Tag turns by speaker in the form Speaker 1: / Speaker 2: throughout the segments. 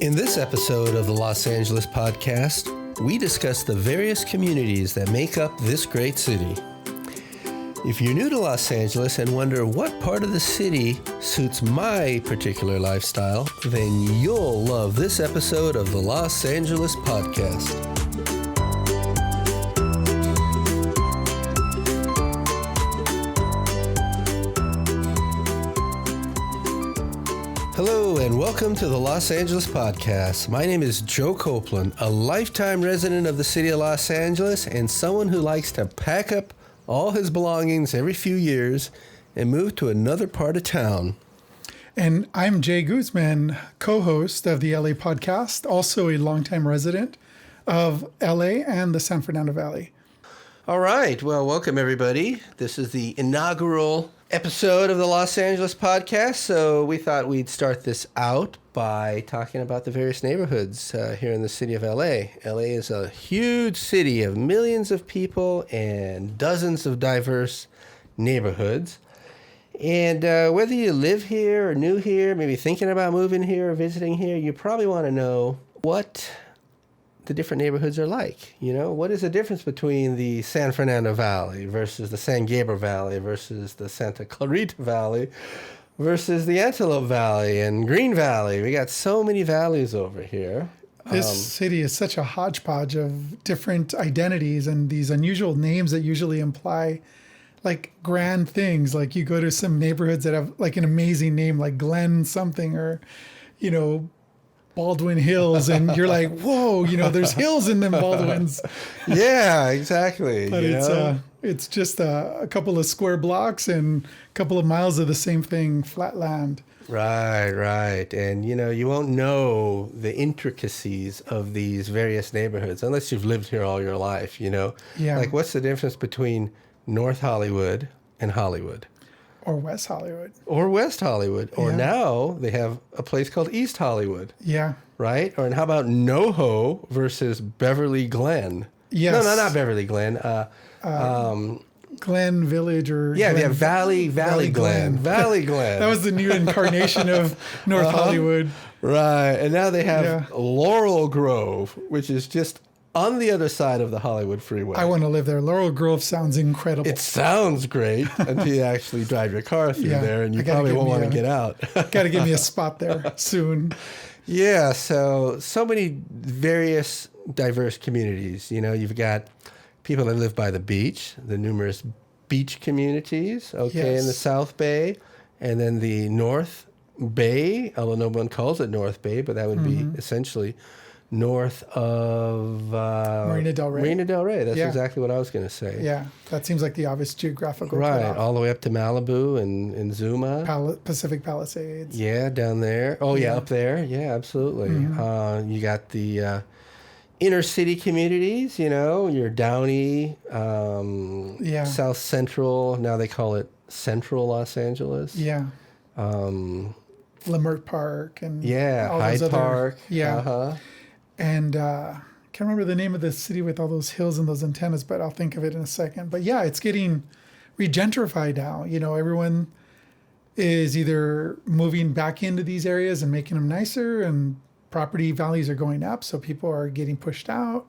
Speaker 1: In this episode of the Los Angeles podcast, we discuss the various communities that make up this great city. If you're new to Los Angeles and wonder what part of the city suits my particular lifestyle, then you'll love this episode of the Los Angeles podcast. Hello and welcome to the Los Angeles podcast. My name is Joe Copeland, a lifetime resident of the city of Los Angeles and someone who likes to pack up all his belongings every few years and move to another part of town.
Speaker 2: And I'm Jay Guzman, co-host of the LA podcast, also a longtime resident of LA and the San Fernando Valley.
Speaker 1: All right. Well, welcome everybody. This is the inaugural episode of the Los Angeles podcast. So we thought we'd start this out by talking about the various neighborhoods here in the city of LA. LA is a huge city of millions of people and dozens of diverse neighborhoods. And whether you live here or new here, maybe thinking about moving here or visiting here, you probably want to know what the different neighborhoods are like. You know, what is the difference between the San Fernando Valley versus the San Gabriel Valley versus the Santa Clarita Valley versus the Antelope Valley and Green Valley? We got so many valleys over here.
Speaker 2: This city is such a hodgepodge of different identities and these unusual names that usually imply like grand things. Like you go to some neighborhoods that have like an amazing name like Glen something or, you know, Baldwin Hills, and you're like, whoa, you know, there's hills in them Baldwins.
Speaker 1: Yeah, exactly.
Speaker 2: But it's just a couple of square blocks and a couple of miles of the same thing, flat land.
Speaker 1: Right. And, you know, you won't know the intricacies of these various neighborhoods unless you've lived here all your life, you know?
Speaker 2: Yeah.
Speaker 1: Like, what's the difference between North Hollywood and Hollywood?
Speaker 2: Or West Hollywood.
Speaker 1: Or West Hollywood. Or now they have a place called East Hollywood.
Speaker 2: Yeah.
Speaker 1: Right? Or and how about NoHo versus Beverly Glen?
Speaker 2: Yes.
Speaker 1: No, not Beverly Glen.
Speaker 2: Glen Village or...
Speaker 1: Yeah,
Speaker 2: Glen,
Speaker 1: they have Valley Glen. Valley Glen.
Speaker 2: That was the new incarnation of North Hollywood.
Speaker 1: Right. And now they have Laurel Grove, which is just on the other side of the Hollywood freeway.
Speaker 2: I want to live there. Laurel Grove sounds incredible.
Speaker 1: It sounds great until you actually drive your car through there, and you probably won't want to get out.
Speaker 2: Got to give me a spot there soon.
Speaker 1: Yeah, so many various diverse communities. You know, you've got people that live by the beach, the numerous beach communities, in the South Bay, and then the North Bay, although no one calls it North Bay, but that would be essentially north of
Speaker 2: Marina Del Rey.
Speaker 1: Marina Del Rey. That's exactly what I was going to say.
Speaker 2: Yeah, that seems like the obvious geographical
Speaker 1: right, all the way up to Malibu and Zuma.
Speaker 2: Pacific Palisades.
Speaker 1: Yeah, down there. Oh, yeah, up there. Yeah, absolutely. You got the inner city communities, you know, your Downey, South Central. Now they call it Central Los Angeles.
Speaker 2: Yeah. Leimert Park and all
Speaker 1: Hyde
Speaker 2: those
Speaker 1: Park.
Speaker 2: Yeah. And can't remember the name of the city with all those hills and those antennas, but I'll think of it in a second. But yeah, it's getting regentrified now. You know, everyone is either moving back into these areas and making them nicer, and property values are going up, so people are getting pushed out.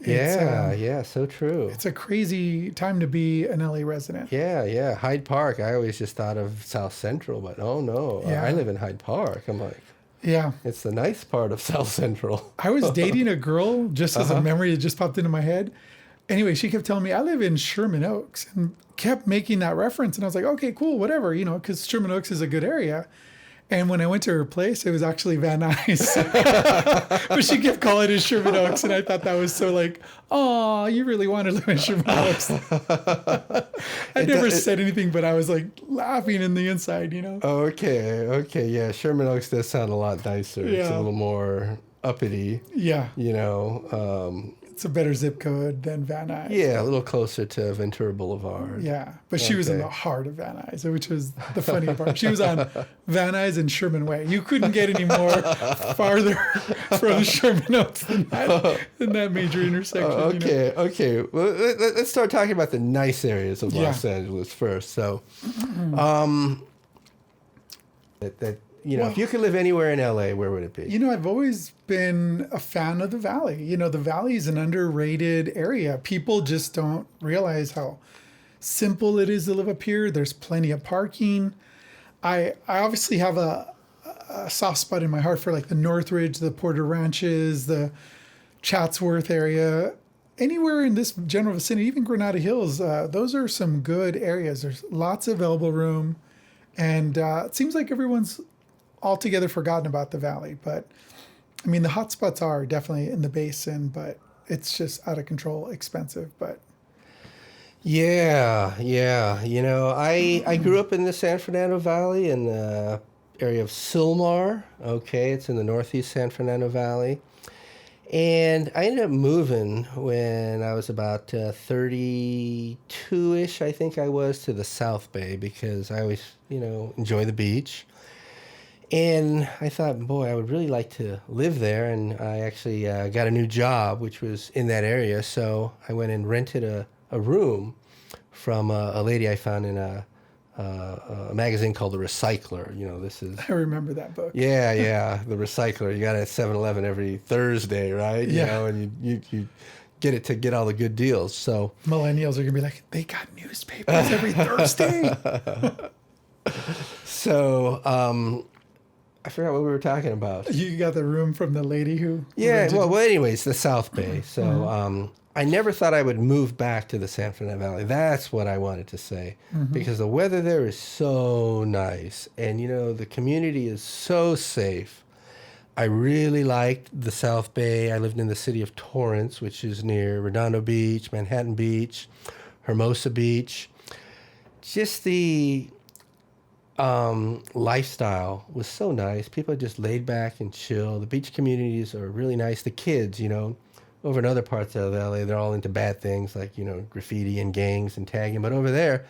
Speaker 1: So true.
Speaker 2: It's a crazy time to be an LA resident.
Speaker 1: Yeah. Hyde Park. I always just thought of South Central, but oh no, I live in Hyde Park. I'm like, it's the nice part of South Central.
Speaker 2: I was dating a girl, just as a memory, it just popped into my head. Anyway, she kept telling me, I live in Sherman Oaks, and kept making that reference. And I was like, okay, cool, whatever, you know, because Sherman Oaks is a good area. And when I went to her place, it was actually Van Nuys. But she kept calling it Sherman Oaks, and I thought that was so like, oh, you really want to live in Sherman Oaks. I never said anything, but I was like laughing in the inside, you know?
Speaker 1: Okay, yeah. Sherman Oaks does sound a lot nicer.
Speaker 2: Yeah.
Speaker 1: It's a little more uppity.
Speaker 2: Yeah.
Speaker 1: You know?
Speaker 2: It's a better zip code than Van Nuys.
Speaker 1: Yeah, a little closer to Ventura Boulevard.
Speaker 2: Yeah, but she was in the heart of Van Nuys, which was the funny part. She was on Van Nuys and Sherman Way. You couldn't get any more farther from Sherman Oaks than that major intersection.
Speaker 1: Okay. Well, let's start talking about the nice areas of Los Angeles first. So, that if you could live anywhere in LA, where would it be?
Speaker 2: I've always been a fan of the Valley. The Valley is an underrated area. People just don't realize how simple it is to live up here. There's plenty of parking. I obviously have a soft spot in my heart for like the Northridge, the Porter Ranches, the Chatsworth area. Anywhere in this general vicinity, even Granada Hills, those are some good areas. There's lots of elbow room. And it seems like everyone's altogether forgotten about the Valley. But, I mean, the hot spots are definitely in the basin, but it's just out of control, expensive. But
Speaker 1: yeah. I grew up in the San Fernando Valley in the area of Sylmar. Okay, it's in the northeast San Fernando Valley. And I ended up moving when I was about 32-ish, I think I was, to the South Bay because I always, enjoy the beach. And I thought, boy, I would really like to live there. And I actually got a new job, which was in that area. So I went and rented a room from a lady I found in a magazine called The Recycler. This is...
Speaker 2: I remember that book.
Speaker 1: Yeah, The Recycler. You got it at 7-Eleven every Thursday, right?
Speaker 2: Yeah.
Speaker 1: And you get it to get all the good deals. So
Speaker 2: millennials are going to be like, they got newspapers every Thursday.
Speaker 1: So I forgot what we were talking about.
Speaker 2: You got the room from the lady who...
Speaker 1: Yeah, well, anyways, the South Bay. So I never thought I would move back to the San Fernando Valley. That's what I wanted to say. Because the weather there is so nice. And, the community is so safe. I really liked the South Bay. I lived in the city of Torrance, which is near Redondo Beach, Manhattan Beach, Hermosa Beach. Just the lifestyle was so nice. People are just laid back and chill. The beach communities are really nice. The kids, over in other parts of LA, they're all into bad things like, graffiti and gangs and tagging. But over there,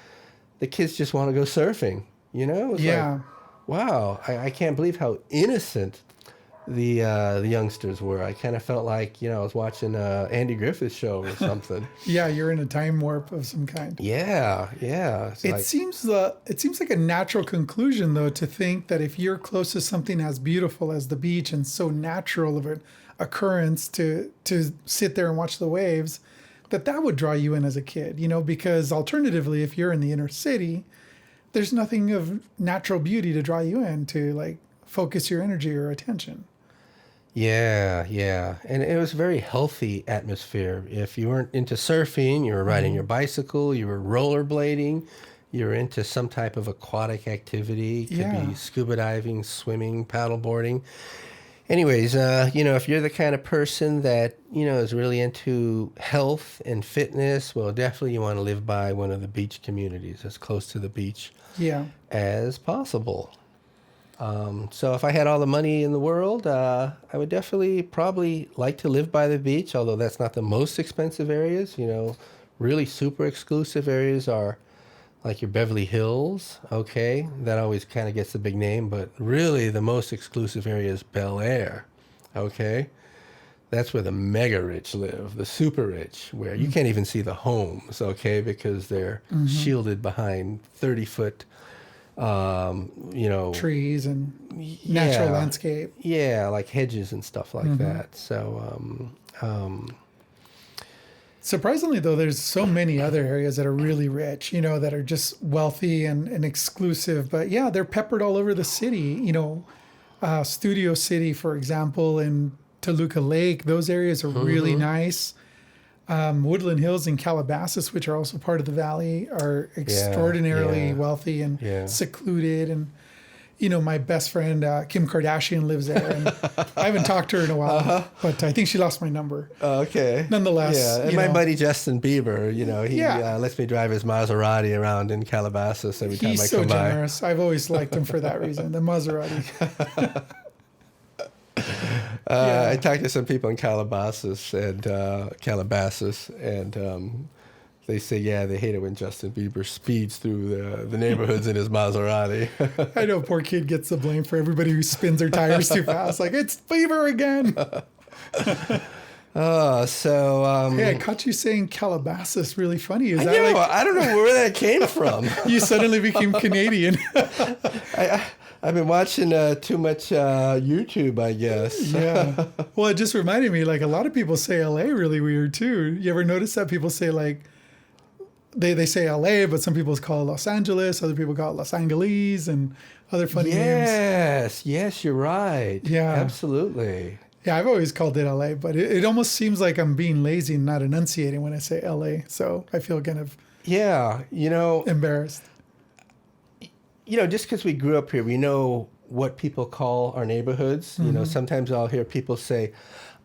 Speaker 1: the kids just want to go surfing, It's like, wow, I can't believe how innocent the youngsters were. I kind of felt like, I was watching Andy Griffith's show or something.
Speaker 2: Yeah, you're in a time warp of some kind.
Speaker 1: Yeah.
Speaker 2: It seems like a natural conclusion, though, to think that if you're close to something as beautiful as the beach and so natural of an occurrence to sit there and watch the waves, that would draw you in as a kid, because alternatively, if you're in the inner city, there's nothing of natural beauty to draw you in to like focus your energy or attention.
Speaker 1: Yeah. And it was a very healthy atmosphere. If you weren't into surfing, you were riding your bicycle, you were rollerblading, you were into some type of aquatic activity. It could be scuba diving, swimming, paddleboarding. Anyways, if you're the kind of person that, is really into health and fitness, well, definitely you want to live by one of the beach communities as close to the beach as possible. So if I had all the money in the world, I would definitely probably like to live by the beach, although that's not the most expensive areas. Really super exclusive areas are like your Beverly Hills, okay? That always kind of gets the big name, but really the most exclusive area is Bel Air, okay? That's where the mega rich live, the super rich, where you can't even see the homes, okay? Because they're shielded behind 30-foot,
Speaker 2: trees and natural landscape.
Speaker 1: Yeah, like hedges and stuff like that. So,
Speaker 2: surprisingly, though, there's so many other areas that are really rich, that are just wealthy and exclusive. But yeah, they're peppered all over the city. Studio City, for example, and Toluca Lake, those areas are really nice. Woodland Hills and Calabasas, which are also part of the valley, are extraordinarily wealthy and secluded. And, my best friend, Kim Kardashian, lives there. And I haven't talked to her in a while, but I think she lost my number.
Speaker 1: Okay.
Speaker 2: Nonetheless.
Speaker 1: Yeah, and my buddy Justin Bieber, he lets me drive his Maserati around in Calabasas every time I come by.
Speaker 2: He's so generous. I've always liked him for that reason, the Maserati.
Speaker 1: I talked to some people in Calabasas, and they say, they hate it when Justin Bieber speeds through the neighborhoods in his Maserati.
Speaker 2: I know, poor kid gets the blame for everybody who spins their tires too fast. Like, it's Bieber again.
Speaker 1: Hey,
Speaker 2: I caught you saying Calabasas. Really funny. Is
Speaker 1: I
Speaker 2: that
Speaker 1: know, I don't know where that came from.
Speaker 2: You suddenly became Canadian.
Speaker 1: I've been watching too much YouTube, I guess.
Speaker 2: Yeah. Well, it just reminded me, like, a lot of people say LA really weird too. You ever notice that people say, like, they say LA, but some people call it Los Angeles, other people call it Los Angeles, and other funny names.
Speaker 1: Yes, you're right.
Speaker 2: Yeah.
Speaker 1: Absolutely.
Speaker 2: Yeah, I've always called it LA, but it almost seems like I'm being lazy and not enunciating when I say LA. So I feel kind of embarrassed.
Speaker 1: Just because we grew up here, we know what people call our neighborhoods.
Speaker 2: Mm-hmm.
Speaker 1: Sometimes I'll hear people say,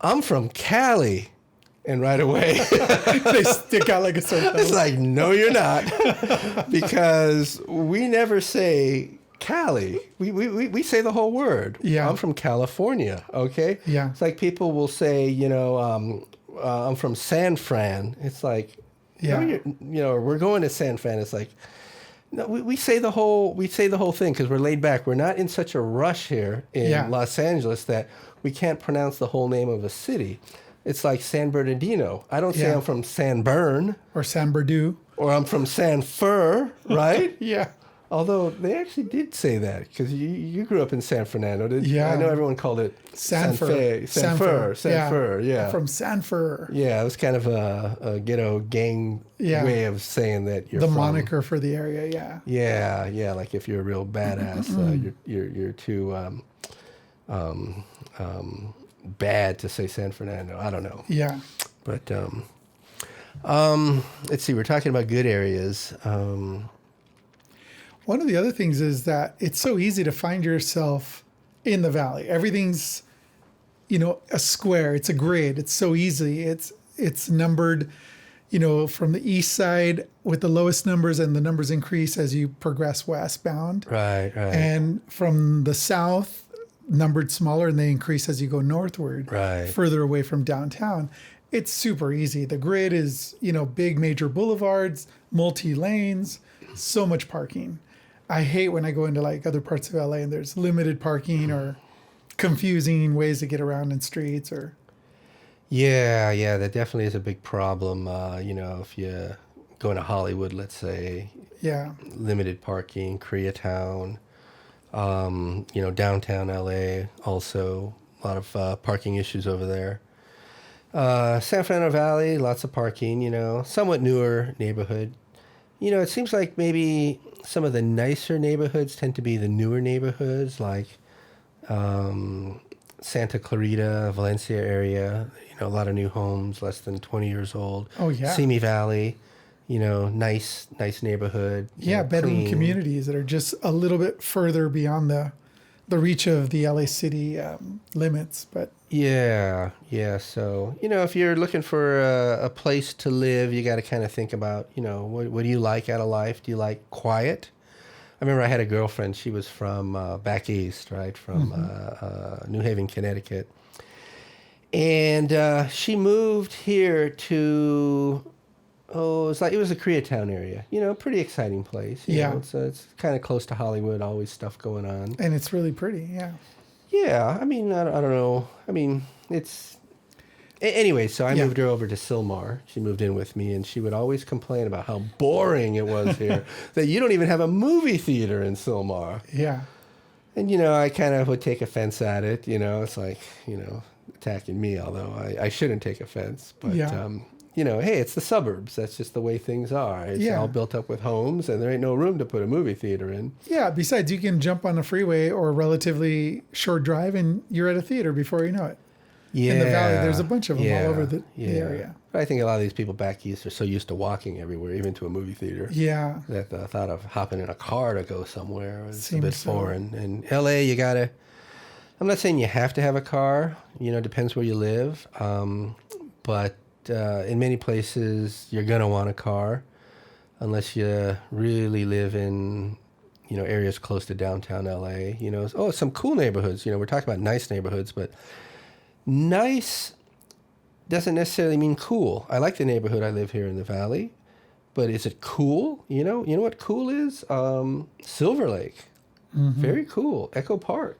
Speaker 1: I'm from Cali. And right away,
Speaker 2: they stick out like a sore thumb.
Speaker 1: It's like, no, you're not. Because we never say Cali. We say the whole word.
Speaker 2: Yeah.
Speaker 1: I'm from California, okay?
Speaker 2: Yeah.
Speaker 1: It's like people will say, I'm from San Fran. It's like, we're going to San Fran. It's like, no, we say the whole thing because we're laid back. We're not in such a rush here in Los Angeles that we can't pronounce the whole name of a city. It's like San Bernardino. I don't say I'm from San Bern.
Speaker 2: Or San Berdue.
Speaker 1: Or I'm from San Fer, right?
Speaker 2: Yeah.
Speaker 1: Although they actually did say that because you grew up in San Fernando. I know everyone called it
Speaker 2: San
Speaker 1: Fer.
Speaker 2: San
Speaker 1: Fer, yeah.
Speaker 2: From San Fer.
Speaker 1: Yeah, it was kind of a ghetto gang way of saying that you're
Speaker 2: the
Speaker 1: from.
Speaker 2: moniker for the area,
Speaker 1: Yeah, like if you're a real badass, you're too bad to say San Fernando. I don't know.
Speaker 2: Yeah.
Speaker 1: But let's see. We're talking about good areas.
Speaker 2: One of the other things is that it's so easy to find yourself in the valley. Everything's, a square. It's a grid. It's so easy. It's numbered, from the east side with the lowest numbers, and the numbers increase as you progress westbound.
Speaker 1: Right.
Speaker 2: And from the south, numbered smaller, and they increase as you go northward, further away from downtown. It's super easy. The grid is, big major boulevards, multi-lanes, so much parking. I hate when I go into like other parts of LA and there's limited parking or confusing ways to get around in streets or.
Speaker 1: Yeah, that definitely is a big problem. If you go into Hollywood, let's say, limited parking, Koreatown, downtown LA, also a lot of parking issues over there. San Fernando Valley, lots of parking, somewhat newer neighborhood. It seems like maybe some of the nicer neighborhoods tend to be the newer neighborhoods, like Santa Clarita, Valencia area. A lot of new homes, less than 20 years old.
Speaker 2: Oh, yeah.
Speaker 1: Simi Valley, nice neighborhood.
Speaker 2: Yeah, bedroom
Speaker 1: clean
Speaker 2: communities that are just a little bit further beyond the reach of the LA city limits. But
Speaker 1: yeah. So, if you're looking for a place to live, you got to kind of think about, what do you like out of life? Do you like quiet? I remember I had a girlfriend. She was from back east, right? From New Haven, Connecticut. And she moved here to, it was a Koreatown area. Pretty exciting place. You know, it's kind of close to Hollywood, always stuff going on.
Speaker 2: And it's really pretty, yeah.
Speaker 1: Yeah, I don't know. It's... Anyway, so I moved her over to Sylmar. She moved in with me, and she would always complain about how boring it was here, that you don't even have a movie theater in Sylmar.
Speaker 2: Yeah.
Speaker 1: And, I kind of would take offense at it. It's like, attacking me, although I shouldn't take offense. But, hey, it's the suburbs. That's just the way things are. It's all built up with homes, and there ain't no room to put a movie theater in.
Speaker 2: Yeah, besides, you can jump on a freeway or a relatively short drive, and you're at a theater before you know it.
Speaker 1: Yeah.
Speaker 2: In the valley, there's a bunch of them all over the area.
Speaker 1: I think a lot of these people back east are so used to walking everywhere, even to a movie theater.
Speaker 2: Yeah.
Speaker 1: That the thought of hopping in a car to go somewhere is a bit foreign. In LA, you gotta... I'm not saying you have to have a car. Depends where you live. But in many places, you're gonna want a car, unless you really live in, areas close to downtown LA. Some cool neighborhoods. We're talking about nice neighborhoods, but nice doesn't necessarily mean cool. I like the neighborhood I live here in the valley, but is it cool? You know what cool is? Silver Lake, very cool. Echo Park,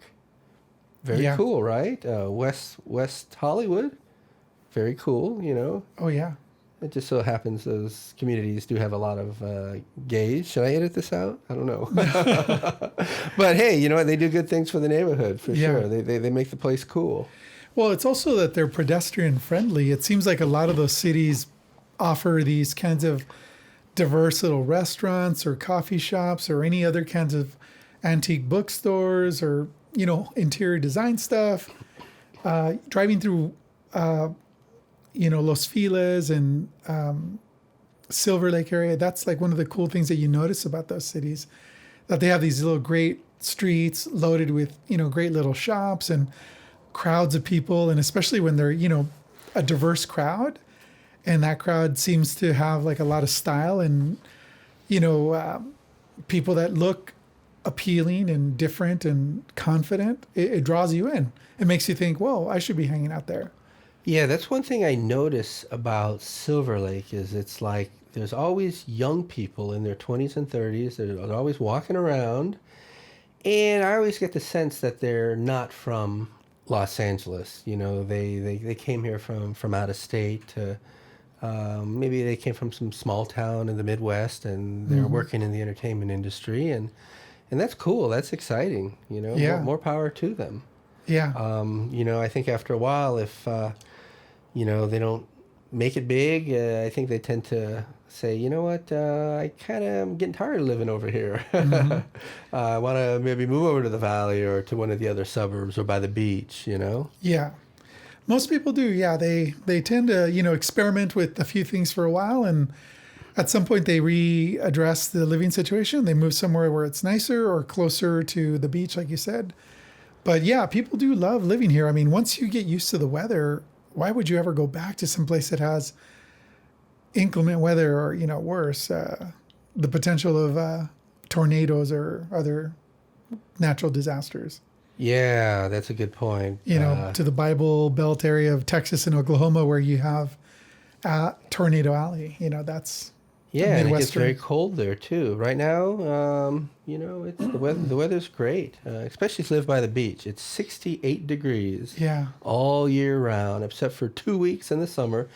Speaker 1: very cool, right? West Hollywood, very cool.
Speaker 2: Oh yeah.
Speaker 1: It just so happens those communities do have a lot of gays. Should I edit this out? I don't know. But hey, you know what? They do good things for the neighborhood, for sure. They make the place cool.
Speaker 2: Well, it's also that they're pedestrian friendly. It seems like a lot of those cities offer these kinds of diverse little restaurants or coffee shops or any other kinds of antique bookstores or, you know, interior design stuff. Driving through, you know, Los Feliz and Silver Lake area, that's like one of the cool things that you notice about those cities, that they have these little great streets loaded with, you know, great little shops and crowds of people. And especially when they're, you know, a diverse crowd, and that crowd seems to have like a lot of style and, you know, people that look appealing and different and confident. It draws you in. It makes you think, whoa, I should be hanging out there.
Speaker 1: Yeah, that's one thing I notice about Silver Lake is it's like there's always young people in their 20s and 30s. They're always walking around. And I always get the sense that they're not from Los Angeles. You know, they came here from out of state to... maybe they came from some small town in the Midwest and they're working in the entertainment industry, and that's cool. That's exciting. You know, more power to them.
Speaker 2: Yeah.
Speaker 1: You know, I think after a while, if you know, they don't make it big, I think they tend to say, you know what, I kind of am getting tired of living over here. I want to maybe move over to the valley or to one of the other suburbs or by the beach. You know.
Speaker 2: Yeah. Most people do, yeah. They tend to, you know, experiment with a few things for a while, and at some point they readdress the living situation. They move somewhere where it's nicer or closer to the beach, like you said. But yeah, people do love living here. I mean, once you get used to the weather, why would you ever go back to some place that has inclement weather or, you know, worse, the potential of tornadoes or other natural disasters?
Speaker 1: Yeah, that's a good point.
Speaker 2: You know, to the Bible Belt area of Texas and Oklahoma, where you have Tornado Alley. You know, that's
Speaker 1: and it gets very cold there too. Right now, you know, it's the weather's great, especially if you live by the beach. It's 68 degrees all year round, except for 2 weeks in the summer.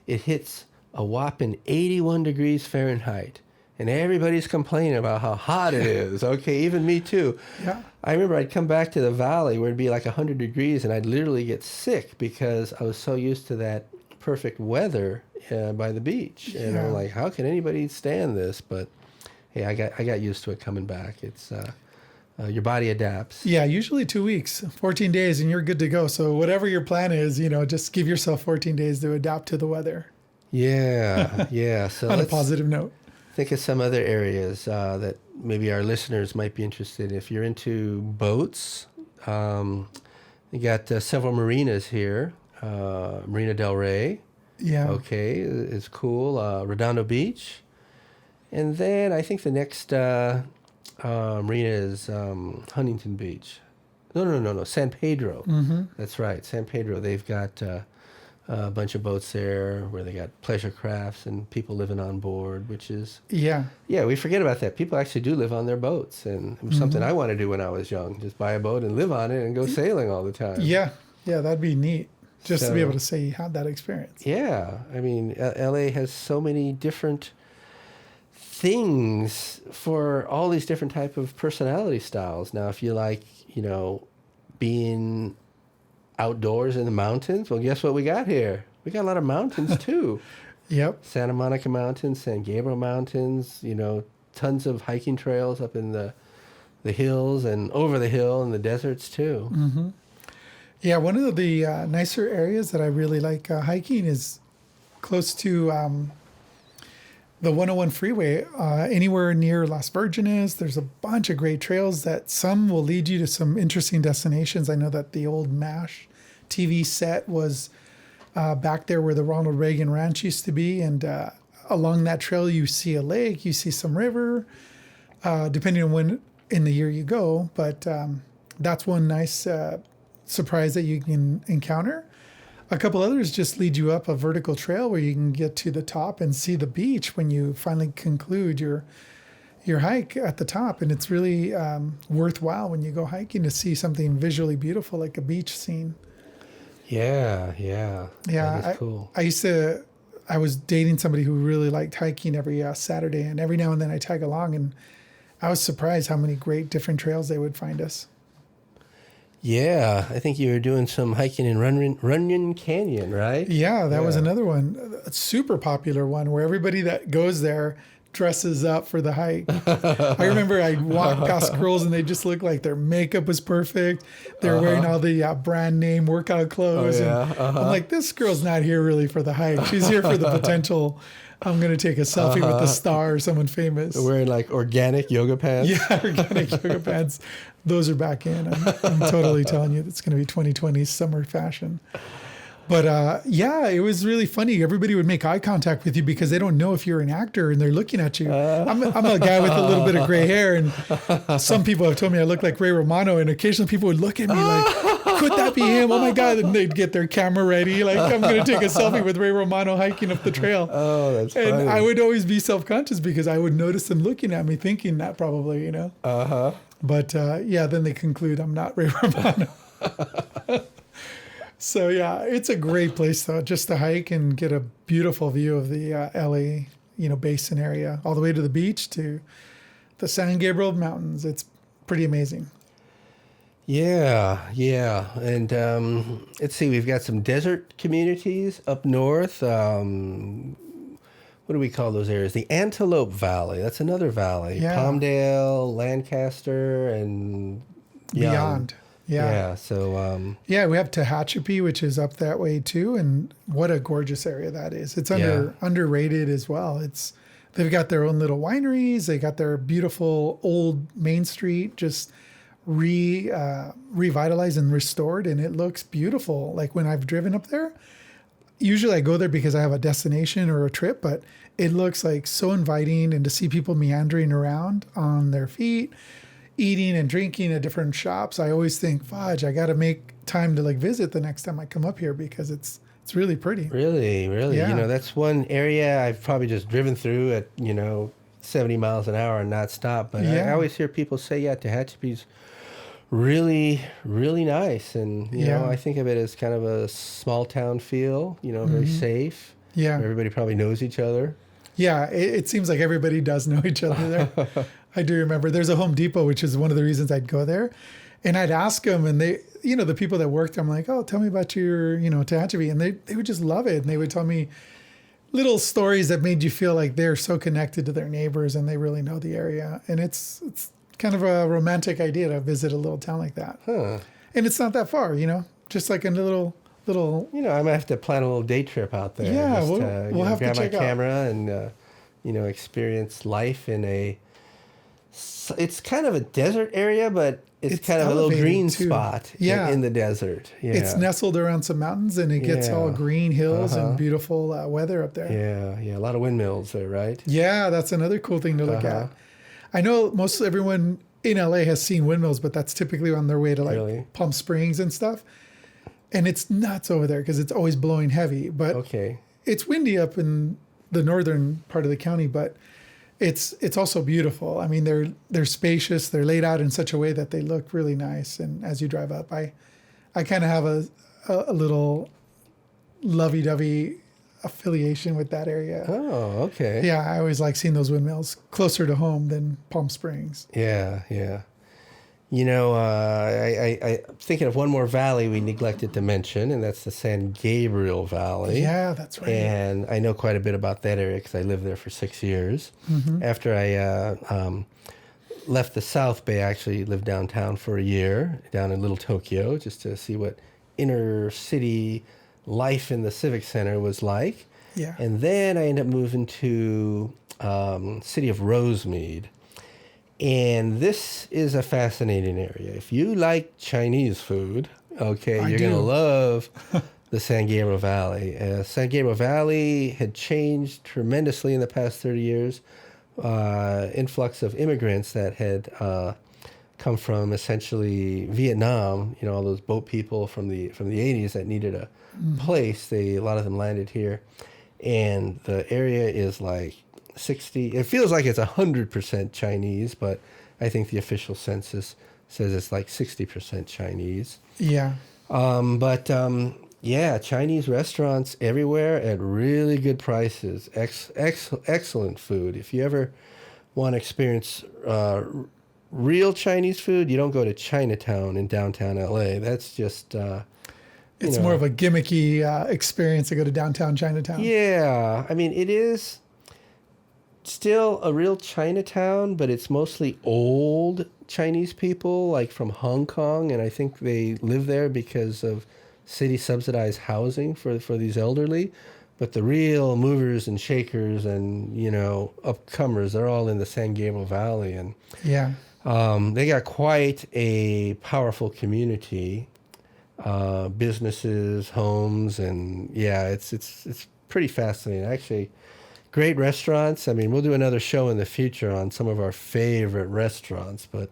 Speaker 1: It hits a whopping 81 degrees Fahrenheit. And everybody's complaining about how hot it is. Okay, even me too.
Speaker 2: Yeah.
Speaker 1: I remember I'd come back to the valley where it'd be like 100 degrees and I'd literally get sick because I was so used to that perfect weather by the beach. And I'm like, how can anybody stand this? But hey, I got used to it coming back. It's your body adapts.
Speaker 2: Yeah, usually 2 weeks, 14 days, and you're good to go. So whatever your plan is, you know, just give yourself 14 days to adapt to the weather.
Speaker 1: Yeah, yeah. So
Speaker 2: on a positive note.
Speaker 1: Think of some other areas that maybe our listeners might be interested in. If you're into boats, you got several marinas here. Marina Del Rey.
Speaker 2: Yeah.
Speaker 1: Okay, is cool. Redondo Beach. And then I think the next marina is Huntington Beach. No. San Pedro. Mm-hmm. That's right, San Pedro. They've got... a bunch of boats there where they got pleasure crafts and people living on board, which is... Yeah, we forget about that. People actually do live on their boats, and it was something I wanted to do when I was young. Just buy a boat and live on it and go sailing all the time.
Speaker 2: Yeah, that'd be neat. Just to be able to say you had that experience.
Speaker 1: Yeah, I mean, LA has so many different things for all these different type of personality styles. Now, if you like, you know, being... outdoors in the mountains, well, guess what we got here? We got a lot of mountains too.
Speaker 2: Yep.
Speaker 1: Santa Monica Mountains, San Gabriel Mountains, you know, tons of hiking trails up in the hills and over the hill and the deserts too.
Speaker 2: Mm-hmm. Yeah, one of the nicer areas that I really like hiking is close to the 101 freeway. Anywhere near Las Virgenes, there's a bunch of great trails that some will lead you to some interesting destinations. I know that the old MASH TV set was back there where the Ronald Reagan Ranch used to be. And along that trail, you see a lake, you see some river, depending on when in the year you go. But that's one nice surprise that you can encounter. A couple others just lead you up a vertical trail where you can get to the top and see the beach when you finally conclude your hike at the top. And it's really worthwhile when you go hiking to see something visually beautiful like a beach scene.
Speaker 1: Yeah. That is cool.
Speaker 2: I used to I was dating somebody who really liked hiking every Saturday, and every now and then I tag along, and I was surprised how many great different trails they would find us.
Speaker 1: Yeah, I think you were doing some hiking in Runyon Canyon, right?
Speaker 2: Yeah, that was another one, a super popular one where everybody that goes there dresses up for the hike. I remember I walked past girls and they just looked like their makeup was perfect. They were wearing all the brand name workout clothes. And I'm like, this girl's not here really for the hike. She's here for the potential. I'm going to take a selfie with a star or someone famous.
Speaker 1: Wearing like organic yoga pants.
Speaker 2: Yeah, organic yoga pants. Those are back in. I'm totally telling you, it's going to be 2020 summer fashion. But yeah, it was really funny. Everybody would make eye contact with you because they don't know if you're an actor and they're looking at you. I'm a guy with a little bit of gray hair, and some people have told me I look like Ray Romano, and occasionally people would look at me like, could that be him? Oh my God. And they'd get their camera ready. Like, I'm going to take a selfie with Ray Romano hiking up the trail.
Speaker 1: Oh, that's funny.
Speaker 2: And I would always be self-conscious because I would notice them looking at me thinking that probably, you know. But yeah, then they conclude I'm not Ray Romano. So yeah, it's a great place though, just to hike and get a beautiful view of the LA, basin area, all the way to the beach to the San Gabriel Mountains. It's pretty amazing.
Speaker 1: Yeah. And let's see, we've got some desert communities up north. What do we call those areas? The Antelope Valley. That's another valley.
Speaker 2: Yeah.
Speaker 1: Palmdale, Lancaster, and
Speaker 2: beyond.
Speaker 1: Yeah. So
Speaker 2: yeah, we have Tehachapi, which is up that way too, and what a gorgeous area that is. It's underrated as well. They've got their own little wineries. They got their beautiful old Main Street just revitalized and restored, and it looks beautiful. Like when I've driven up there, usually I go there because I have a destination or a trip, but it looks like so inviting, and to see people meandering around on their feet, eating and drinking at different shops. I always think, fudge, I got to make time to visit the next time I come up here because it's really pretty.
Speaker 1: Really.
Speaker 2: Yeah.
Speaker 1: That's one area I've probably just driven through at 70 miles an hour and not stopped. But I always hear people say, Tehachapi's really, really nice, and I think of it as kind of a small town feel. Very safe.
Speaker 2: Yeah,
Speaker 1: everybody probably knows each other.
Speaker 2: Yeah, it seems like everybody does know each other there. I do remember there's a Home Depot, which is one of the reasons I'd go there. And I'd ask them, and they, the people that worked there, I'm like, oh, tell me about your, Tehachapi. And they would just love it. And they would tell me little stories that made you feel like they're so connected to their neighbors and they really know the area. And it's kind of a romantic idea to visit a little town like that.
Speaker 1: Huh.
Speaker 2: And it's not that far, just like a little.
Speaker 1: I might have to plan a little day trip out there.
Speaker 2: Yeah,
Speaker 1: just,
Speaker 2: we'll have to check out.
Speaker 1: Grab my camera and, experience life in it's kind of a desert area, but it's kind of a little green spot in the desert. Yeah.
Speaker 2: It's nestled around some mountains, and it gets all green hills and beautiful weather up there.
Speaker 1: Yeah, a lot of windmills there, right?
Speaker 2: Yeah, that's another cool thing to look at. I know most everyone in LA has seen windmills, but that's typically on their way to Palm Springs and stuff. And it's nuts over there because it's always blowing heavy. But it's windy up in the northern part of the county, but it's also beautiful. I mean, they're spacious. They're laid out in such a way that they look really nice. And as you drive up, I kind of have a little lovey-dovey affiliation with that area.
Speaker 1: Oh, okay.
Speaker 2: Yeah, I always like seeing those windmills closer to home than Palm Springs.
Speaker 1: Yeah. I thinking of one more valley we neglected to mention, and that's the San Gabriel Valley.
Speaker 2: Yeah, that's right.
Speaker 1: And I know quite a bit about that area because I lived there for 6 years. Mm-hmm. After I left the South Bay, I actually lived downtown for a year, down in Little Tokyo, just to see what inner city life in the Civic Center was like.
Speaker 2: Yeah.
Speaker 1: And then I ended up moving to city of Rosemead. And this is a fascinating area. If you like Chinese food, you're going to love the San Gabriel Valley. San Gabriel Valley had changed tremendously in the past 30 years. Influx of immigrants that had come from essentially Vietnam, all those boat people from the 80s that needed a place. A lot of them landed here. And the area is like 60, it feels like it's 100% Chinese, but I think the official census says it's like 60% Chinese.
Speaker 2: Yeah.
Speaker 1: But Yeah, Chinese restaurants everywhere at really good prices. Excellent food. If you ever want to experience real Chinese food, you don't go to Chinatown in downtown LA. That's just,
Speaker 2: It's more of a gimmicky experience to go to downtown Chinatown.
Speaker 1: Yeah. I mean, it is still a real Chinatown, but it's mostly old Chinese people, like from Hong Kong. And I think they live there because of city subsidized housing for these elderly. But the real movers and shakers and, upcomers, they're all in the San Gabriel Valley. And
Speaker 2: Yeah.
Speaker 1: they got quite a powerful community, businesses, homes, and yeah, it's pretty fascinating. Actually, great restaurants. I mean, we'll do another show in the future on some of our favorite restaurants, but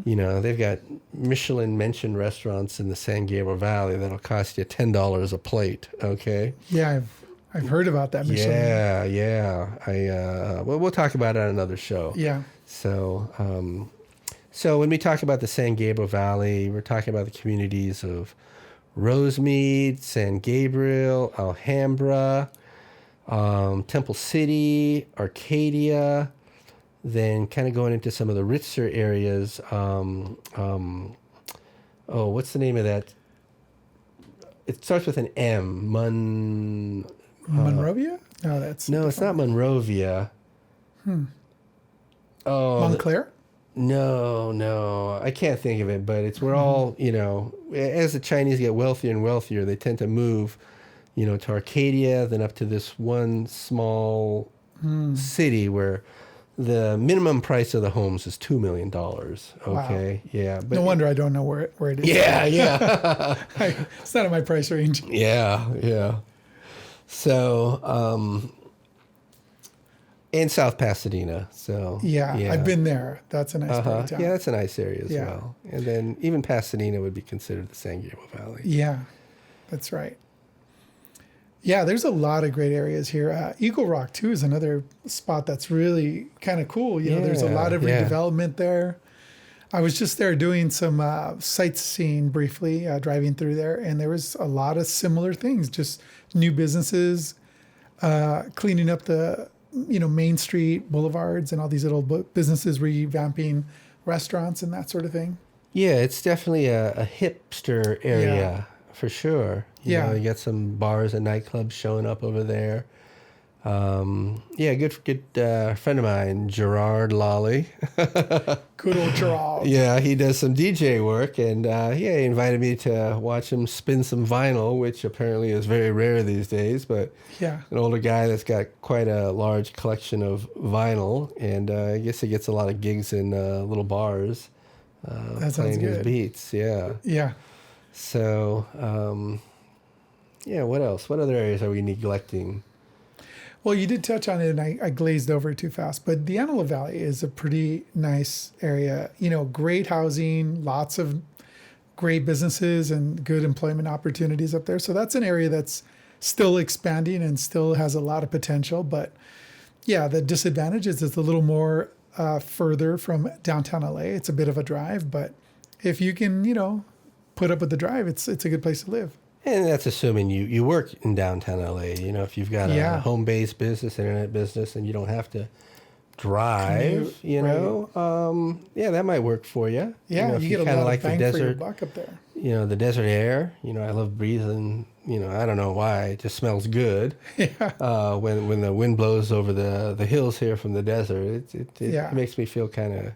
Speaker 1: they've got Michelin mentioned restaurants in the San Gabriel Valley that'll cost you $10 a plate. Okay.
Speaker 2: Yeah, I've heard about that. Michelin.
Speaker 1: Yeah. We'll talk about it on another show.
Speaker 2: Yeah.
Speaker 1: So when we talk about the San Gabriel Valley, we're talking about the communities of Rosemead, San Gabriel, Alhambra, Temple City, Arcadia, then kind of going into some of the richer areas. What's the name of that? It starts with an M.
Speaker 2: Monrovia? No,
Speaker 1: it's not Monrovia. Oh,
Speaker 2: Montclair?
Speaker 1: No, I can't think of it, but we're all, as the Chinese get wealthier and wealthier, they tend to move, to Arcadia, then up to this one small city where the minimum price of the homes is $2 million. Okay. Wow. Yeah. But
Speaker 2: no wonder I don't know where it is.
Speaker 1: Yeah.
Speaker 2: It's not in my price range.
Speaker 1: Yeah. So, in South Pasadena. So
Speaker 2: yeah, I've been there. That's a nice part of town.
Speaker 1: Yeah, that's a nice area as well. And then even Pasadena would be considered the San Gabriel Valley.
Speaker 2: Yeah, that's right. Yeah, there's a lot of great areas here. Eagle Rock too is another spot that's really kind of cool. There's a lot of redevelopment there. I was just there doing some sightseeing briefly, driving through there, and there was a lot of similar things. Just new businesses, cleaning up the Main Street, boulevards, and all these little businesses revamping restaurants and that sort of thing.
Speaker 1: Yeah, it's definitely a hipster area for sure. You know, you got some bars and nightclubs showing up over there. Good friend of mine, Gerard Lolly.
Speaker 2: Good old Gerard.
Speaker 1: Yeah, he does some DJ work, and he invited me to watch him spin some vinyl, which apparently is very rare these days. But an older guy that's got quite a large collection of vinyl, and I guess he gets a lot of gigs in little bars playing his beats. Yeah. So, what else? What other areas are we neglecting?
Speaker 2: Well, you did touch on it, and I glazed over it too fast. But the Antelope Valley is a pretty nice area. Great housing, lots of great businesses, and good employment opportunities up there. So that's an area that's still expanding and still has a lot of potential. But yeah, the disadvantage is it's a little more further from downtown LA. It's a bit of a drive, but if you can, put up with the drive, it's a good place to live.
Speaker 1: And that's assuming you work in downtown LA. If you've got a home-based business, internet business, and you don't have to drive, that might work for you.
Speaker 2: Yeah,
Speaker 1: if
Speaker 2: you get a lot of bang for your buck up there.
Speaker 1: The desert air. I love breathing. I don't know why. It just smells good.
Speaker 2: Yeah.
Speaker 1: When the wind blows over the hills here from the desert, it makes me feel kind of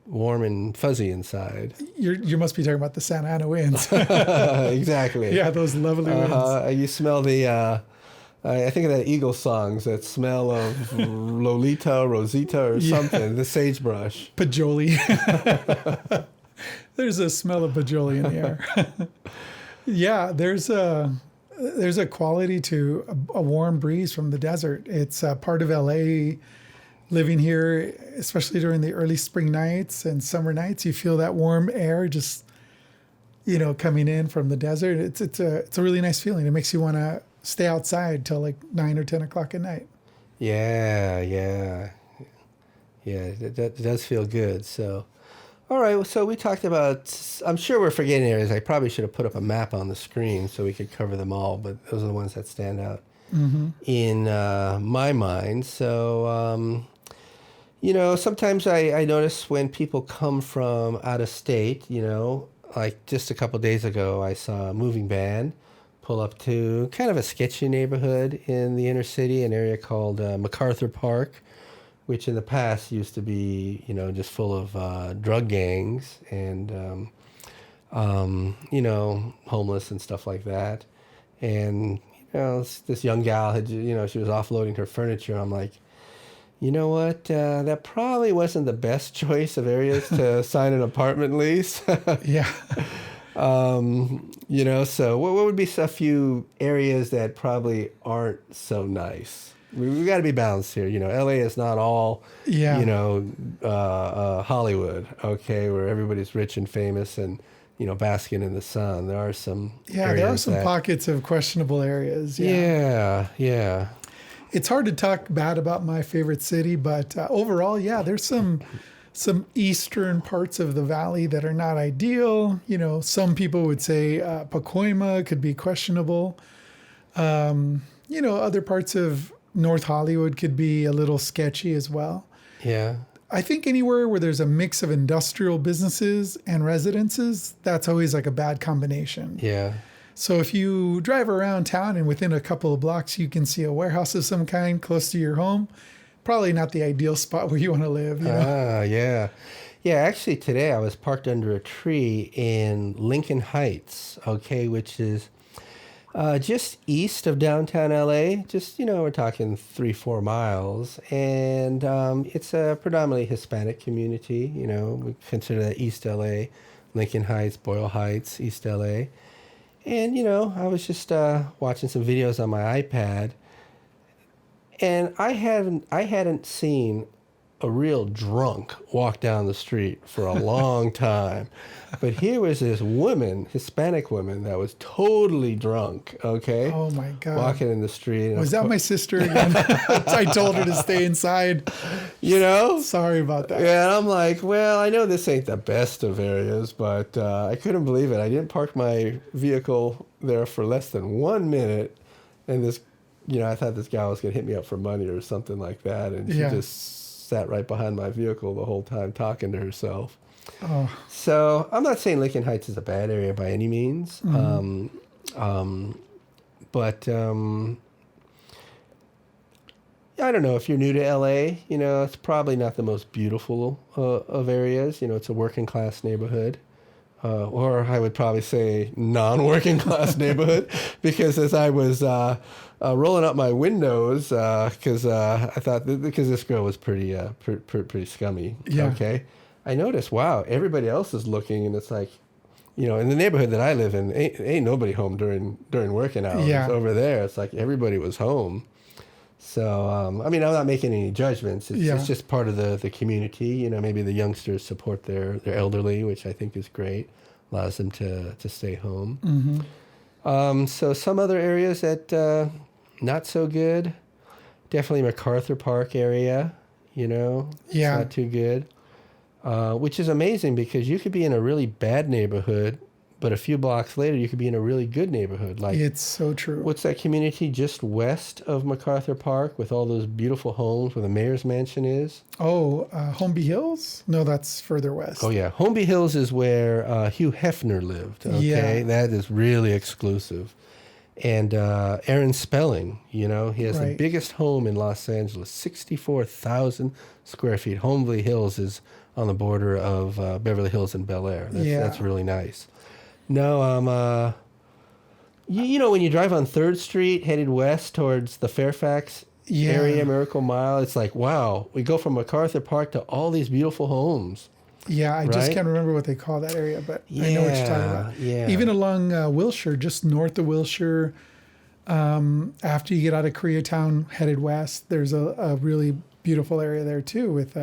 Speaker 1: warm and fuzzy inside.
Speaker 2: You must be talking about the Santa Ana winds.
Speaker 1: Exactly.
Speaker 2: Yeah, those lovely winds.
Speaker 1: You smell the, I think of that Eagles songs, that smell of Lolita, Rosita, or something, the sagebrush.
Speaker 2: Patchouli. There's a smell of patchouli in the air. Yeah, there's a quality to a warm breeze from the desert. It's part of LA. Living here, especially during the early spring nights and summer nights, you feel that warm air just, coming in from the desert. It's a really nice feeling. It makes you want to stay outside till like 9 or 10 o'clock at night.
Speaker 1: Yeah. That does feel good. So, All right, so we talked about, I'm sure we're forgetting areas. I probably should have put up a map on the screen so we could cover them all, but those are the ones that stand out in my mind. So, sometimes I notice when people come from out of state, like just a couple days ago, I saw a moving van pull up to kind of a sketchy neighborhood in the inner city, an area called MacArthur Park, which in the past used to be, just full of drug gangs and, homeless and stuff like that. And, this young gal had, she was offloading her furniture. I'm like, you know what? That probably wasn't the best choice of areas to sign an apartment lease.
Speaker 2: Yeah.
Speaker 1: So what would be a few areas that probably aren't so nice? We got to be balanced here. LA is not all, Hollywood, okay, where everybody's rich and famous and, basking in the sun. There are some
Speaker 2: there are some pockets of questionable areas.
Speaker 1: Yeah.
Speaker 2: It's hard to talk bad about my favorite city, but overall, there's some eastern parts of the valley that are not ideal. Some people would say Pacoima could be questionable. Other parts of North Hollywood could be a little sketchy as well.
Speaker 1: Yeah.
Speaker 2: I think anywhere where there's a mix of industrial businesses and residences, that's always like a bad combination.
Speaker 1: Yeah.
Speaker 2: So if you drive around town and within a couple of blocks you can see a warehouse of some kind close to your home, probably not the ideal spot where you want to live.
Speaker 1: Yeah. Yeah, actually today I was parked under a tree in Lincoln Heights, okay, which is just east of downtown LA, just, we're talking 3-4 miles. And it's a predominantly Hispanic community, we consider that East LA, Lincoln Heights, Boyle Heights, East LA. And, I was just watching some videos on my iPad, and I hadn't seen a real drunk walk down the street for a long time. But here was this woman, Hispanic woman, that was totally drunk, okay?
Speaker 2: Oh, my God.
Speaker 1: Walking in the street.
Speaker 2: Was that my sister again? I told her to stay inside. Sorry about that.
Speaker 1: Yeah, and I'm like, well, I know this ain't the best of areas, but I couldn't believe it. I didn't park my vehicle there for less than 1 minute, and this, I thought this guy was going to hit me up for money or something like that, and she just sat right behind my vehicle the whole time talking to herself.
Speaker 2: Oh.
Speaker 1: So I'm not saying Lincoln Heights is a bad area by any means, but I don't know, if you're new to LA, it's probably not the most beautiful of areas. It's a working class neighborhood. Or I would probably say non-working class neighborhood, because as I was rolling up my windows, because I thought, because this girl was pretty scummy, okay, I noticed, wow, everybody else is looking, and it's like, in the neighborhood that I live in, ain't nobody home during working hours.
Speaker 2: Yeah.
Speaker 1: Over there, it's like everybody was home. So, I'm not making any judgments. It's just part of the community. Maybe the youngsters support their elderly, which I think is great. Allows them to stay home. So some other areas that not so good. Definitely MacArthur Park area, It's not too good. Which is amazing, because you could be in a really bad neighborhood, but a few blocks later, you could be in a really good neighborhood. Like,
Speaker 2: it's so true.
Speaker 1: What's that community just west of MacArthur Park with all those beautiful homes where the mayor's mansion is?
Speaker 2: Oh, Holmby Hills? No, that's further west.
Speaker 1: Oh, yeah. Holmby Hills is where Hugh Hefner lived. Okay, that is really exclusive. And Aaron Spelling, he has the biggest home in Los Angeles, 64,000 square feet. Holmby Hills is on the border of Beverly Hills and Bel Air. That's really nice. No, when you drive on 3rd Street headed west towards the Fairfax area, Miracle Mile, it's like, wow, we go from MacArthur Park to all these beautiful homes.
Speaker 2: Yeah, I just can't remember what they call that area, but I know what you're talking about.
Speaker 1: Yeah.
Speaker 2: Even along Wilshire, just north of Wilshire, after you get out of Koreatown, headed west, there's a really beautiful area there too with,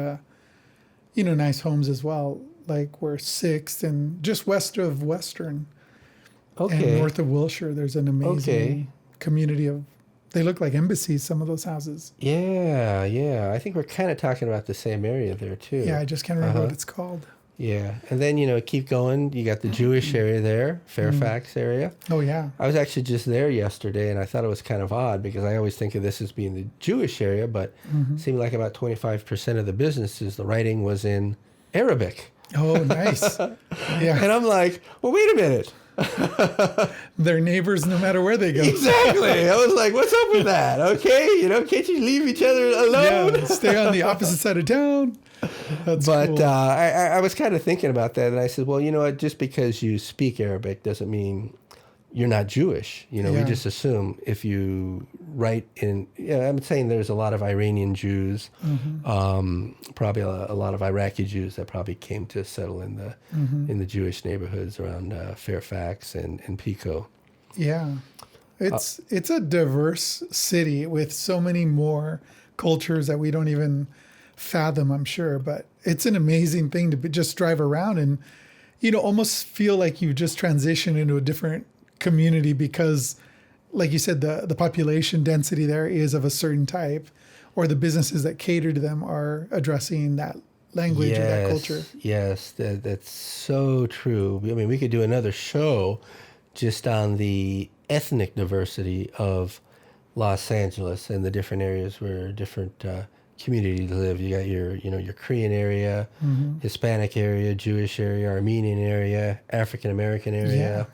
Speaker 2: nice homes as well. Like we're 6th and just west of Western.
Speaker 1: Okay.
Speaker 2: And north of Wilshire, there's an amazing community of, they look like embassies, some of those houses.
Speaker 1: Yeah. I think we're kind of talking about the same area there too.
Speaker 2: Yeah, I just can't remember what it's called.
Speaker 1: Yeah. And then, keep going. You got the Jewish area there, Fairfax area.
Speaker 2: Oh, yeah.
Speaker 1: I was actually just there yesterday, and I thought it was kind of odd because I always think of this as being the Jewish area, but it seemed like about 25% of the businesses, the writing was in Arabic.
Speaker 2: Oh, nice. Yeah.
Speaker 1: And I'm like, well, wait a minute.
Speaker 2: They're neighbors no matter where they go.
Speaker 1: Exactly. I was like, what's up with that? Okay. Can't you leave each other alone?
Speaker 2: Yeah, stay on the opposite side of town. That's
Speaker 1: But
Speaker 2: cool.
Speaker 1: I was kind of thinking about that, and I said, well, you know what? Just because you speak Arabic doesn't mean you're not Jewish. We
Speaker 2: Yeah.
Speaker 1: just assume if you write in. I'm saying there's a lot of Iranian Jews, probably a lot of Iraqi Jews that probably came to settle in the Jewish neighborhoods around Fairfax and Pico.
Speaker 2: Yeah. It's a diverse city with so many more cultures that we don't even fathom, I'm sure. But it's an amazing thing to just drive around and, almost feel like you just transitioned into a different community because, like you said, the population density there is of a certain type, or the businesses that cater to them are addressing that language or that culture.
Speaker 1: Yes, that's so true. I mean, we could do another show just on the ethnic diversity of Los Angeles and the different areas where different communities live. You got your Korean area, Hispanic area, Jewish area, Armenian area, African American area.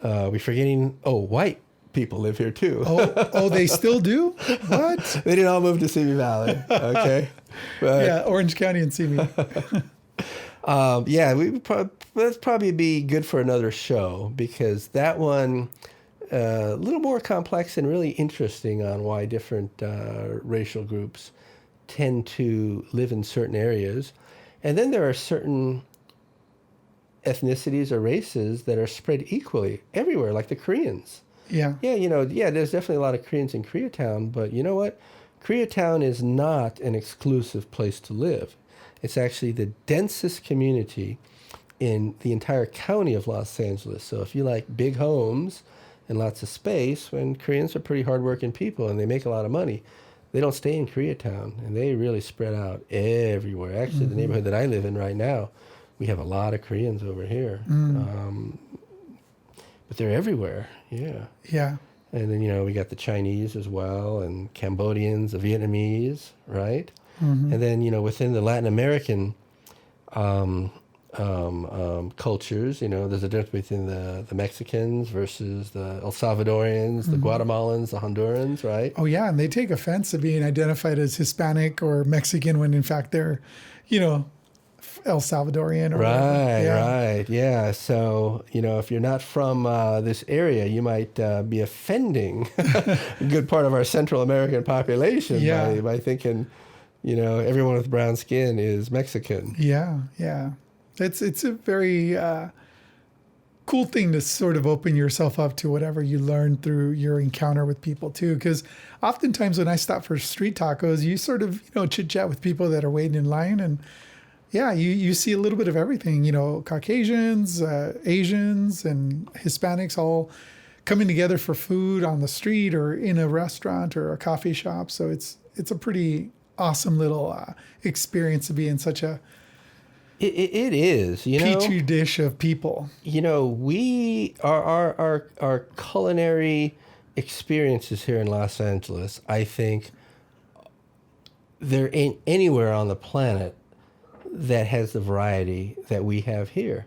Speaker 1: We're forgetting. Oh, white people live here too.
Speaker 2: Oh, they still do? What?
Speaker 1: They didn't all move to Simi Valley. Okay. But,
Speaker 2: Yeah, Orange County and Simi.
Speaker 1: that'd probably be good for another show because that one a little more complex and really interesting on why different racial groups tend to live in certain areas. And then there are certain ethnicities or races that are spread equally everywhere, like the Koreans.
Speaker 2: Yeah.
Speaker 1: Yeah, there's definitely a lot of Koreans in Koreatown, but you know what? Koreatown is not an exclusive place to live. It's actually the densest community in the entire county of Los Angeles. So if you like big homes and lots of space, when Koreans are pretty hardworking people and they make a lot of money, they don't stay in Koreatown, and they really spread out everywhere. Actually, the neighborhood that I live in right now, we have a lot of Koreans over here. But they're everywhere, yeah.
Speaker 2: Yeah.
Speaker 1: And then, we got the Chinese as well, and Cambodians, the Vietnamese, right? And then, within the Latin American cultures, there's a difference between the Mexicans versus the El Salvadorians, the Guatemalans, the Hondurans, right?
Speaker 2: Oh, yeah. And they take offense to being identified as Hispanic or Mexican when, in fact, they're, El Salvadorian. Or
Speaker 1: Right. Yeah. So, if you're not from this area, you might be offending a good part of our Central American population by thinking, everyone with brown skin is Mexican.
Speaker 2: Yeah. It's a very cool thing to sort of open yourself up to whatever you learn through your encounter with people too. Because oftentimes when I stop for street tacos, you sort of, chit chat with people that are waiting in line, and you see a little bit of everything, Caucasians, Asians, and Hispanics all coming together for food on the street or in a restaurant or a coffee shop. So it's a pretty awesome little experience to be in such a
Speaker 1: It is,
Speaker 2: petri dish of people.
Speaker 1: We our culinary experiences here in Los Angeles, I think there ain't anywhere on the planet that has the variety that we have here.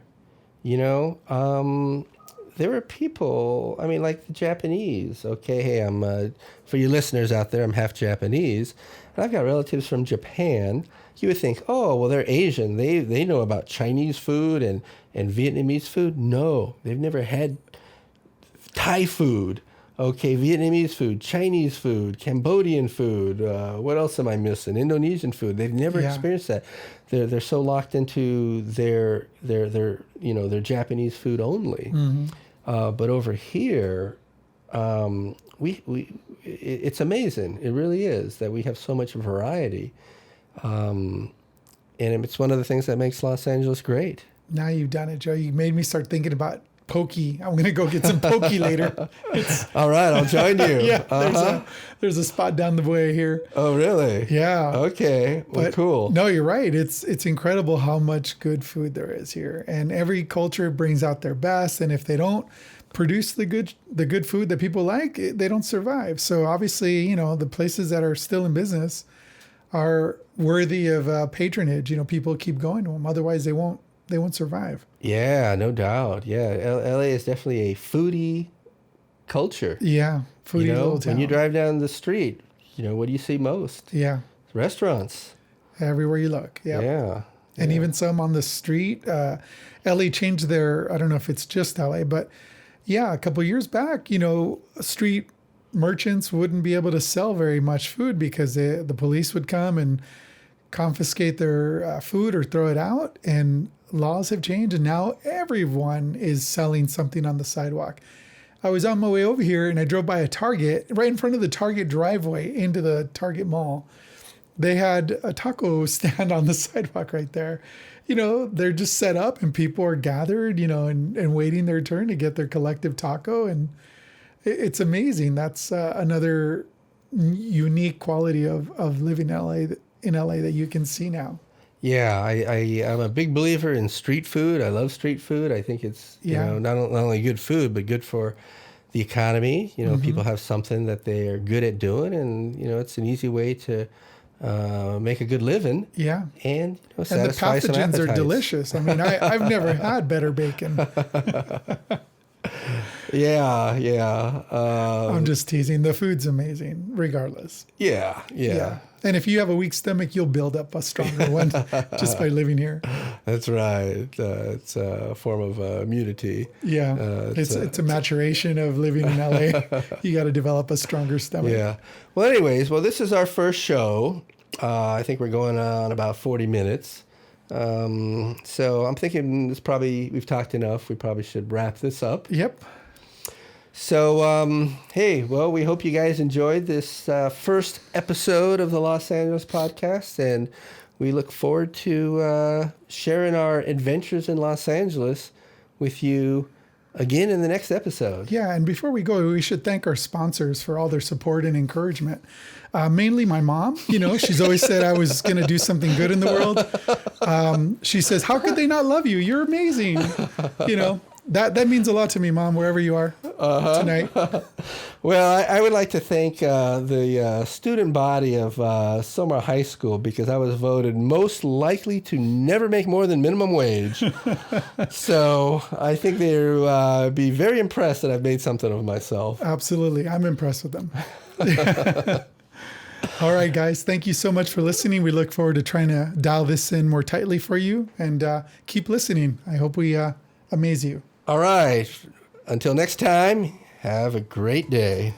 Speaker 1: There are people, like the Japanese. Okay, hey, I'm for you listeners out there, I'm half Japanese, and I've got relatives from Japan. You would think, oh, well, they're Asian. They know about Chinese food and Vietnamese food. No, they've never had Thai food. Okay, Vietnamese food, Chinese food, Cambodian food. What else am I missing? Indonesian food. They've never experienced that. They're so locked into their Japanese food only. But over here, it's amazing. It really is that we have so much variety. And it's one of the things that makes Los Angeles great.
Speaker 2: Now you've done it, Joe. You made me start thinking about pokey. I'm gonna go get some pokey later.
Speaker 1: All right, I'll join you.
Speaker 2: Yeah, there's a spot down the way here.
Speaker 1: Oh, really?
Speaker 2: Yeah.
Speaker 1: Okay. Well, cool.
Speaker 2: No, you're right. It's incredible how much good food there is here, and every culture brings out their best. And if they don't produce the good food that people like, they don't survive. So obviously, the places that are still in business are worthy of patronage. People keep going to them. Otherwise, they won't survive.
Speaker 1: Yeah, no doubt. Yeah, LA is definitely a foodie culture.
Speaker 2: Yeah, foodie little town.
Speaker 1: When you drive down the street, what do you see most?
Speaker 2: Yeah,
Speaker 1: restaurants.
Speaker 2: Everywhere you look. Yep.
Speaker 1: Yeah.
Speaker 2: And even some on the street. LA changed their, I don't know if it's just LA, but yeah, a couple of years back, street merchants wouldn't be able to sell very much food because the police would come and confiscate their food or throw it out. And laws have changed, and now everyone is selling something on the sidewalk. I was on my way over here and I drove by a Target right in front of the Target driveway into the Target mall. They had a taco stand on the sidewalk right there. They're just set up and people are gathered, and waiting their turn to get their collective taco. And it's amazing. That's another unique quality of living in LA that you can see now.
Speaker 1: Yeah, I'm a big believer in street food. I love street food. I think it's not only good food, but good for the economy. People have something that they are good at doing, and it's an easy way to make a good living.
Speaker 2: Yeah,
Speaker 1: and
Speaker 2: the
Speaker 1: satisfy some
Speaker 2: pathogens are
Speaker 1: appetites.
Speaker 2: delicious. I mean, I've never had better bacon.
Speaker 1: Yeah.
Speaker 2: I'm just teasing. The food's amazing, regardless.
Speaker 1: Yeah.
Speaker 2: And if you have a weak stomach, you'll build up a stronger one just by living here.
Speaker 1: That's right. It's a form of immunity.
Speaker 2: Yeah, it's a maturation of living in LA. You got to develop a stronger stomach.
Speaker 1: Yeah. Well, anyways, this is our first show. I think we're going on about 40 minutes. So I'm thinking we've talked enough. We probably should wrap this up.
Speaker 2: Yep.
Speaker 1: So, we hope you guys enjoyed this first episode of the Los Angeles podcast, and we look forward to sharing our adventures in Los Angeles with you again in the next episode.
Speaker 2: Yeah, and before we go, we should thank our sponsors for all their support and encouragement. Mainly my mom. She's always said I was going to do something good in the world. She says, "How could they not love you? You're amazing." That means a lot to me, Mom, wherever you are tonight.
Speaker 1: Well, I would like to thank the student body of Somar High School, because I was voted most likely to never make more than minimum wage. So I think they'll be very impressed that I've made something of myself.
Speaker 2: Absolutely. I'm impressed with them. All right, guys. Thank you so much for listening. We look forward to trying to dial this in more tightly for you, and keep listening. I hope we amaze you.
Speaker 1: All right. Until next time, have a great day.